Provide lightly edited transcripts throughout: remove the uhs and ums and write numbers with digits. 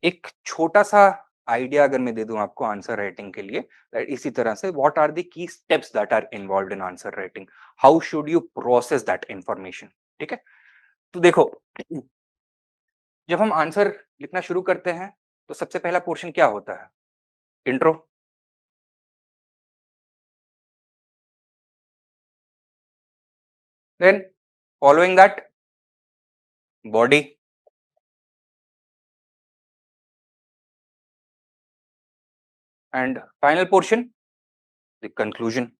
एक छोटा सा आइडिया अगर मैं दे दूं आपको आंसर राइटिंग के लिए, इसी तरह से what are the key steps that are involved in answer writing, how should you process that information. ठीक है, तो देखो, जब हम आंसर लिखना शुरू करते हैं तो सबसे पहला पोर्शन क्या होता है? Intro. Then following that body, and final portion the conclusion.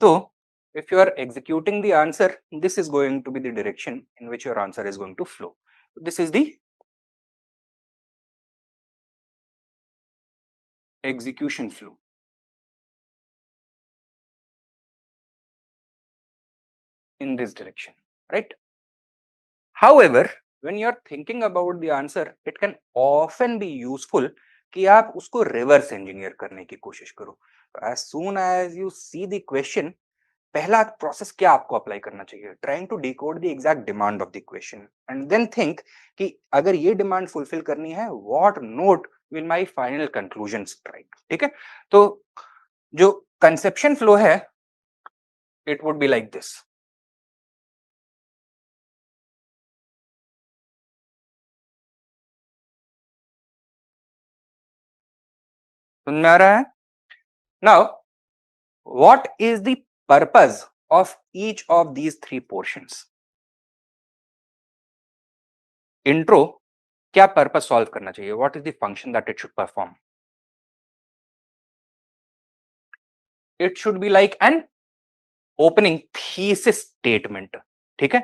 So, if you are executing the answer, this is going to be the direction in which your answer is going to flow. This is the execution flow in this direction, right? However, when you are thinking about the answer, it can often be useful कि आप उसको reverse engineer करने की कोशिश करो. As soon as you see the question, पहला process क्या आपको अप्लाई करना चाहिए? Trying to decode the exact demand of the question and then think कि अगर ये डिमांड फुलफिल करनी है, what note will my final conclusion strike. ठीक है, तो जो कंसेप्शन फ्लो है, it would be like this. समझ में आ रहा है? Now what is the purpose of each of these three portions? Intro क्या पर्पस सॉल्व करना चाहिए? What is the function that it should perform? It should be like an opening thesis statement. ठीक है,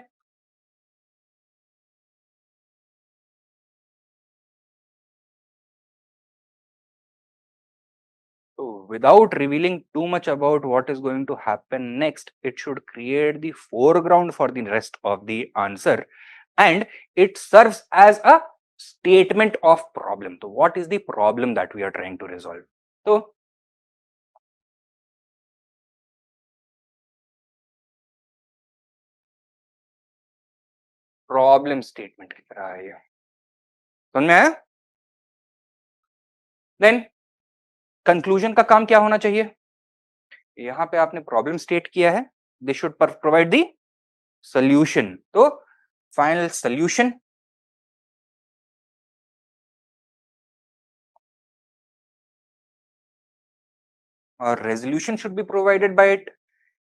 so without revealing too much about what is going to happen next, it should create the foreground for the rest of the answer, and it serves as a statement of problem. So what is the problem that we are trying to resolve? So problem statement की तरह है ये। समझ में आया? Then conclusion का काम क्या होना चाहिए? यहां पे आपने प्रॉब्लम स्टेट किया है, this should provide the solution. तो final solution or resolution should be provided by it.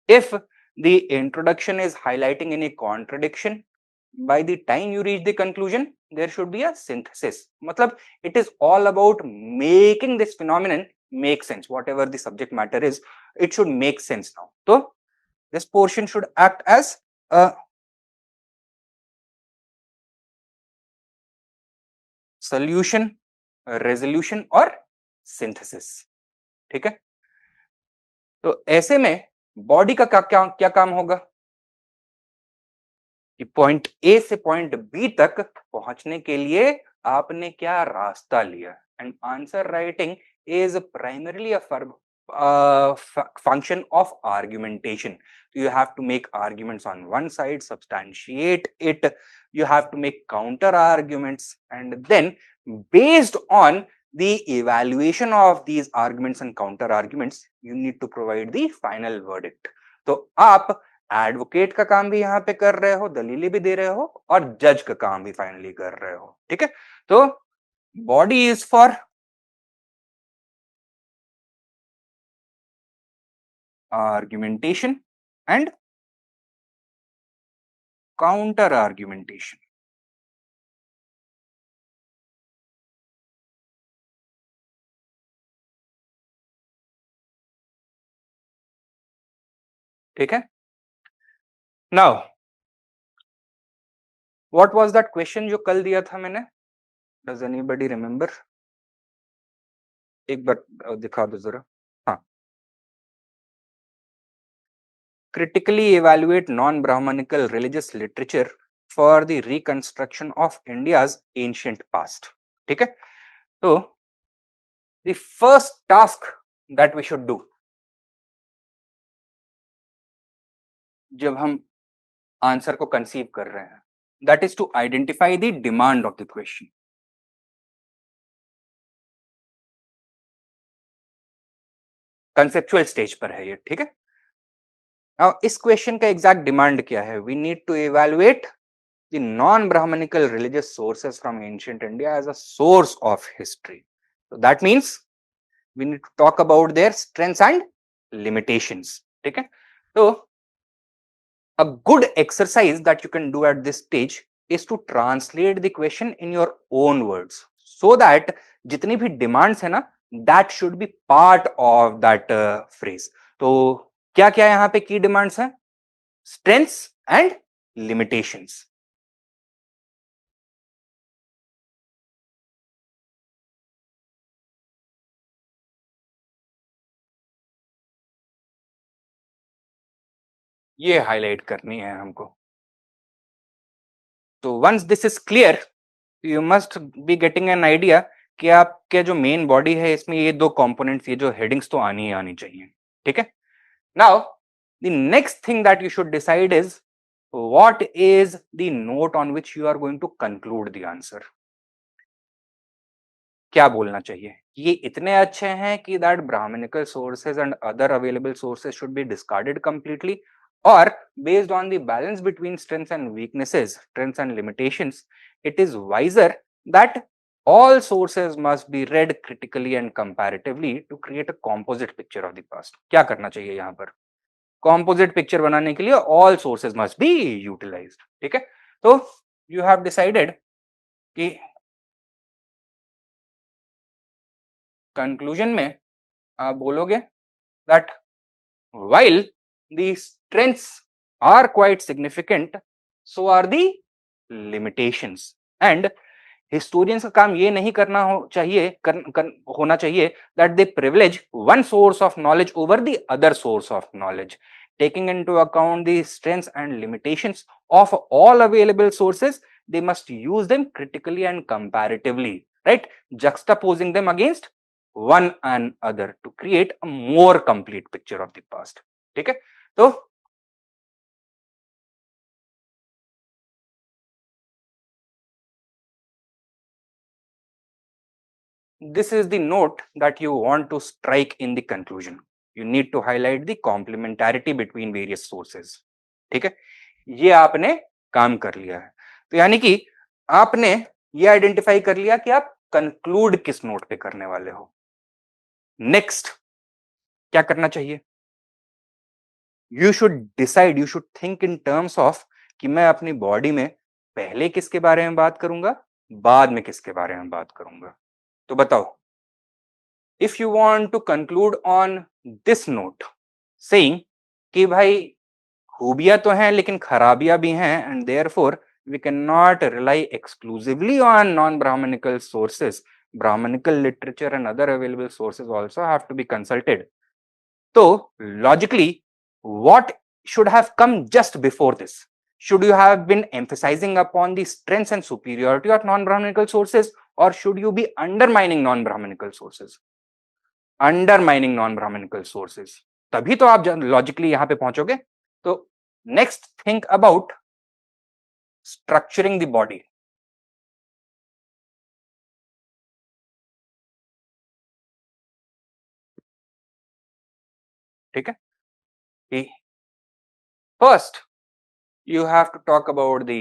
If the introduction is highlighting any contradiction, by the time you reach the conclusion, there should be a synthesis. Matlab, it is all about making this phenomenon make sense. Whatever the subject matter is, it should make sense now. So, this portion should act as a solution, a resolution or synthesis. ठीक है, तो ऐसे में body का क्या काम होगा कि पॉइंट ए से पॉइंट बी तक पहुंचने के लिए आपने क्या रास्ता लिया। And answer writing is primarily a function of argumentation. You have to make arguments on one side, substantiate it, you have to make counter arguments, and then based on the evaluation of these arguments and counter arguments, you need to provide the final verdict. तो आप advocate का काम भी यहां पे कर रहे हो, दलीलें भी दे रहे हो, और जज का काम भी फाइनली कर रहे हो। ठीक है, तो body is for argumentation and counter argumentation. ठीक है, now what was that question जो कल दिया था मैंने? Does anybody remember? एक बार दिखा दो जरा। हाँ, critically evaluate non-Brahmanical religious literature for the reconstruction of India's ancient past. ठीक है, तो the first task that we should do जब हम आंसर को कंसीव कर रहे हैं, that is to identify the demand of the question. Conceptual stage पर है ये, ठीक है। अब इस क्वेश्चन का एग्जैक्ट डिमांड क्या है? We need to evaluate the non brahmanical religious sources from ancient India as a source of history. So that means we need to talk about their strengths and limitations, ठीक है। तो a good exercise that you can do at this stage is to translate the question in your own words so that जितनी भी demands है ना, that should be part of that phrase। तो क्या क्या यहाँ पे key demands हैं? Strengths and limitations। ये हाईलाइट करनी है हमको। तो once this is clear, you must be getting an idea कि आपके जो मेन बॉडी है इसमें ये दो कंपोनेंट्स, ये जो हेडिंग्स तो आनी ही आनी चाहिए, ठीक है। Now the next thing that you should decide is what is the note on which you are going to conclude the answer. क्या बोलना चाहिए? ये इतने अच्छे हैं कि that brahmanical sources and other available sources should be discarded completely, or based on the balance between strengths and weaknesses, strengths and limitations, it is wiser that all sources must be read critically and comparatively to create a composite picture of the past। क्या करना चाहिए यहाँ पर? composite picture बनाने के लिए all sources must be utilized, ठीक है। तो you have decided कि conclusion में आप बोलोगे that while the strengths are quite significant, so are the limitations। and historians का काम ये नहीं करना होना चाहिए that they privilege one source of knowledge over the other source of knowledge, taking into account the strengths and limitations of all available sources, they must use them critically and comparatively, right, juxtaposing them against one another to create a more complete picture of the past, ठीक है। तो this is the note that you want to strike in the conclusion। you need to highlight the complementarity between various sources, ठीक है। ये आपने काम कर लिया है। तो यानी कि आपने ये आइडेंटिफाई कर लिया कि आप कंक्लूड किस नोट पे करने वाले हो। नेक्स्ट क्या करना चाहिए? You should decide, you should think in terms of कि मैं अपनी बॉडी में पहले किसके बारे में बात करूंगा, बाद में किसके बारे में बात करूंगा। तो बताओ, if you want to conclude on this note saying कि भाई खूबियां तो हैं लेकिन खराबियां भी हैं, and therefore we cannot rely exclusively on non-brahmanical sources, brahmanical literature and other available sources also have to be consulted। so logically what should have come just before this? Should you have been emphasizing upon the strengths and superiority of non-brahmanical sources, or should you be undermining non-brahmanical sources? Undermining non brahmanical sources, तभी तो आप logically यहां पे पहुंचोगे। तो next think about structuring the body, ठीक है। कि first you have to talk about the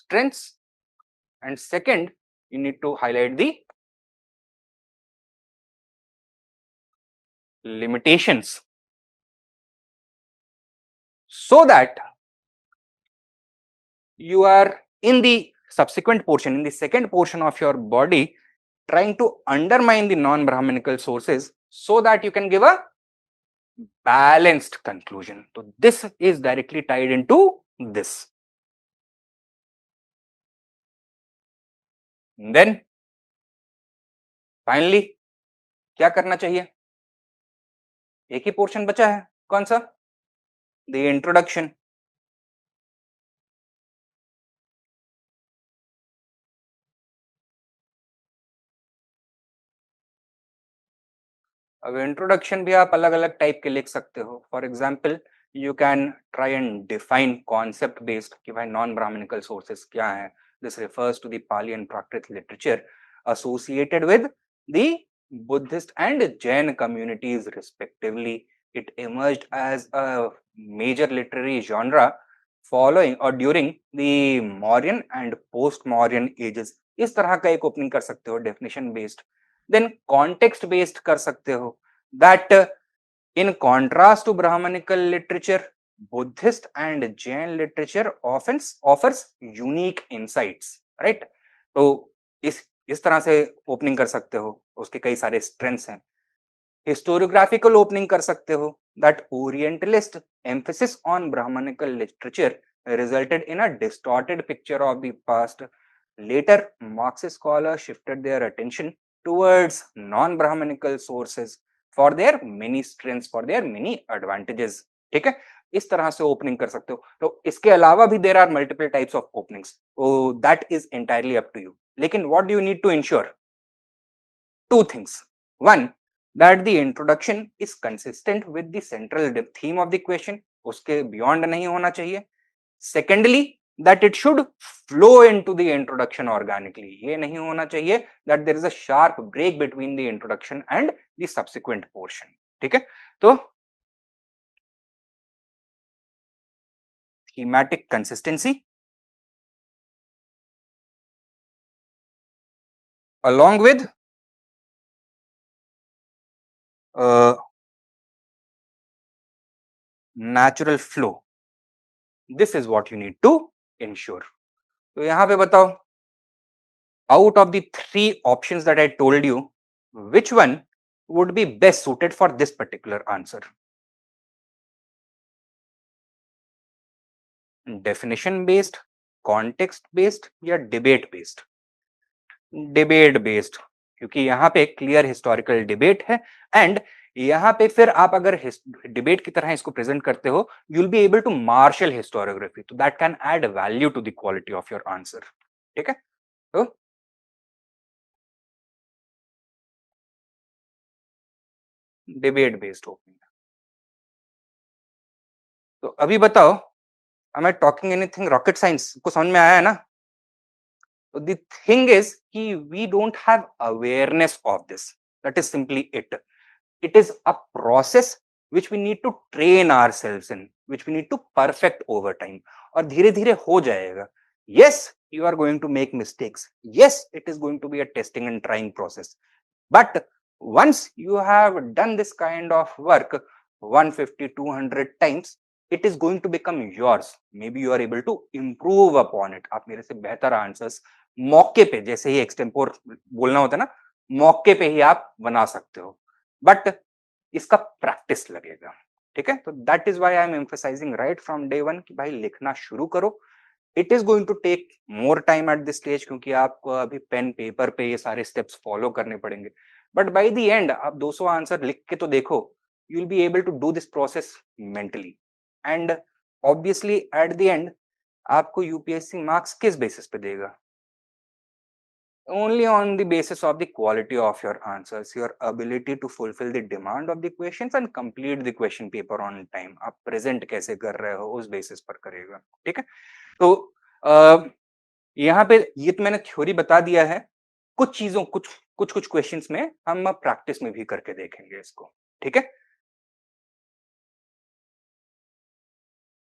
strengths and second you need to highlight the limitations so that you are in the subsequent portion, in the second portion of your body, trying to undermine the non-brahmanical sources so that you can give a balanced conclusion। so this is directly tied into this। then finally क्या करना चाहिए? एक ही portion बचा है, कौन सा? The introduction. अब introduction भी आप अलग अलग टाइप के लिख सकते हो. For example you can try and define concept based कि भाई नॉन ब्राह्मणिकल सोर्सेस क्या है. This refers to the Pali and Prakrit literature associated with the Buddhist and Jain communities respectively. It emerged as a major literary genre following or during the Mauryan and post-Mauryan ages. इस तरह का एक opening कर सकते हो definition based. Then context based कर सकते हो that in contrast to Brahmanical literature, Buddhist and Jain literature often offers unique insights, right? तो इस तरह से ओपनिंग कर सकते हो. उसके कई सारे स्ट्रेंथ्स हैं. हिस्टोरियोग्राफिकल ओपनिंग कर सकते हो that orientalist emphasis on brahmanical literature resulted in a distorted picture of the past. Later, Marxist scholars shifted their attention towards non-Brahmanical sources for their many strengths, for their many advantages. ठीक है, इस तरह से opening कर सकते हो. तो इसके अलावा भी there are multiple types of openings. तो that is entirely up to you. लेकिन what do you need to ensure? Two things. One, that the introduction is consistent with the central theme of the question. उसके beyond नहीं होना चाहिए. Secondly, that it should flow into the introduction organically. ये नहीं होना चाहिए that there is a sharp break between the introduction and the subsequent portion. ठीक है, तो thematic consistency along with natural flow. This is what you need to ensure. तो यहां पे बताओ, out of the three options that I told you, which one would be best suited for this particular answer? Definition based, context based या debate based? Debate based, क्योंकि यहाँ पे clear historical debate है. And यहाँ पे फिर आप अगर डिबेट की तरह इसको प्रेजेंट करते हो, you will be able to marshal historiography, तो that can add value to the quality of your answer. ठीक है, तो डिबेट बेस्ड ओपनिंग. तो अभी बताओ, am I talking anything rocket science? को समझ में आया है ना? So the thing is कि we don't have awareness of this. That is simply it. It is a process which we need to train ourselves in, which we need to perfect over time. और धीरे धीरे हो जाएगा. Yes, you are going to make mistakes. Yes, it is going to be a testing and trying process. But once you have done this kind of work 150, 200 times, it is going to become yours. Maybe you are able to improve upon it. आप मेरे से बेहतर answers मौके पे, जैसे ही extempore बोलना होता है ना, मौके पे ही आप बना सकते हो. बट इसका प्रैक्टिस लगेगा. ठीक है, तो that is why I am emphasizing right from day one कि भाई लिखना शुरू करो. It is going to take more time at this stage, क्योंकि आपको अभी पेन पेपर पे ये सारे स्टेप्स फॉलो करने पड़ेंगे. बट बाय द एंड आप 200 आंसर लिख के तो देखो, you will be able to do this process mentally. And obviously at the end आपको यूपीएससी मार्क्स किस बेसिस पे देगा? Only on the basis of the quality of your answers, your ability to fulfill the demand of the questions and complete the question paper on time. आप present कैसे कर रहे हो उस बेसिस पर करेगा. ठीक है, तो यहाँ पे ये तो मैंने थ्योरी बता दिया है. कुछ चीजों कुछ क्वेश्चंस में हम प्रैक्टिस में भी करके देखेंगे इसको. ठीक है,